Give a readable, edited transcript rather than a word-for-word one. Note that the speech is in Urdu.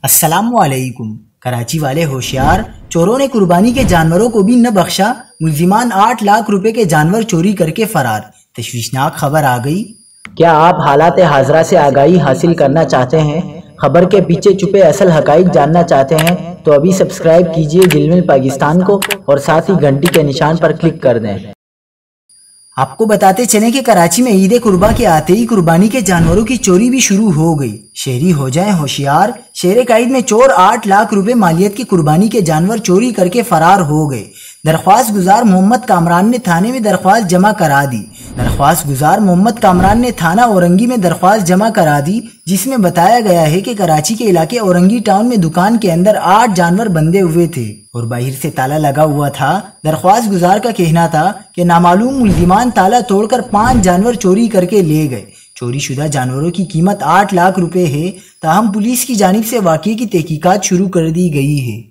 السلام علیکم۔ کراچی والے ہوشیار، چوروں نے قربانی کے جانوروں کو بھی نہ بخشا، ملزمان 8 لاکھ روپے کے جانور چوری کر کے فرار۔ تشویشناک خبر آ گئی۔ کیا آپ حالات حاضرہ سے آگاہی حاصل کرنا چاہتے ہیں؟ خبر کے پیچھے چھپے اصل حقائق جاننا چاہتے ہیں تو ابھی سبسکرائب کیجئے دل مل پاکستان کو اور ساتھ ہی گھنٹی کے نشان پر کلک کر دیں۔ آپ کو بتاتے چلیں کہ کراچی میں عید قربا کے آتے ہی قربانی کے جانوروں کی چوری بھی شروع ہو گئی۔ شہری ہو جائیں ہوشیار، شہر قائد میں چور 8 لاکھ روپے مالیت کی قربانی کے جانور چوری کر کے فرار ہو گئے۔ درخواست گزار محمد کامران نے تھانے میں درخواست جمع کرا دی۔ درخواست گزار محمد کامران نے تھانہ اورنگی میں درخواست جمع کرا دی، جس میں بتایا گیا ہے کہ کراچی کے علاقے اورنگی ٹاؤن میں دکان کے اندر 8 جانور بندھے ہوئے تھے اور باہر سے تالا لگا ہوا تھا۔ درخواست گزار کا کہنا تھا کہ نامعلوم ملزمان تالا توڑ کر 5 جانور چوری کر کے لے گئے۔ چوری شدہ جانوروں کی قیمت 8 لاکھ روپے ہے، تاہم پولیس کی جانب سے واقعے کی تحقیقات شروع کر دی گئی ہے۔